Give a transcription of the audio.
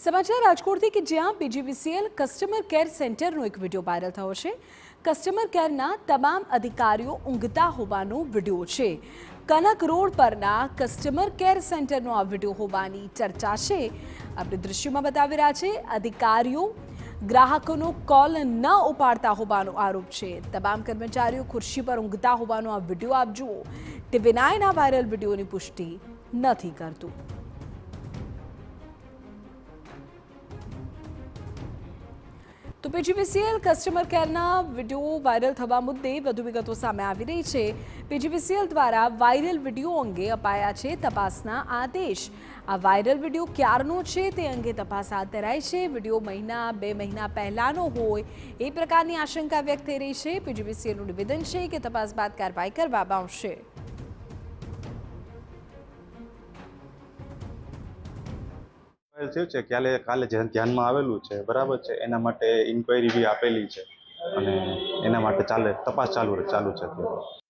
સમાચાર રાજકોટથી કે જ્યાં પીજીવીસીએલ કસ્ટમર કેર સેન્ટરનો એક વિડીયો વાયરલ થયો છે। કસ્ટમર કેરના તમામ અધિકારીઓ ઊંઘતા હોવાનો વિડીયો છે। કનક રોડ પરના કસ્ટમર કેર સેન્ટરનો આ વિડીયો હોવાની ચર્ચા છે। આપણે દૃશ્યમાં બતાવી રહ્યા છે અધિકારીઓ ગ્રાહકોનો કોલ ન ઉપાડતા હોવાનો આરોપ છે। તમામ કર્મચારીઓ ખુરશી પર ઊંઘતા હોવાનો આ વિડીયો આપ જુઓ। TV9 આ વાયરલ વિડીયોની પુષ્ટિ નથી કરતું। તો પીજીવીસીએલ કસ્ટમર કેરના વિડીયો વાયરલ થવા મુદ્દે વધુ વિગતો સામે આવી રહી છે। પીજીવીસીએલ દ્વારા વાયરલ વિડીયો અંગે અપાયા છે તપાસના આદેશ। આ વાયરલ વિડીયો ક્યારનો છે તે અંગે તપાસ હાથ ધરાઈ છે। વિડીયો બે મહિના પહેલાનો હોય એ પ્રકારની આશંકા વ્યક્ત થઈ રહી છે। પીજીવીસીએલનું નિવેદન છે કે તપાસ બાદ કાર્યવાહી કરવામાં આવશે। થયું છે કાલે ધ્યાનમાં આવેલું છે, બરાબર છે। એના માટે ઇન્ક્વાયરી બી આપેલી છે અને એના માટે તપાસ ચાલુ છે અત્યારે।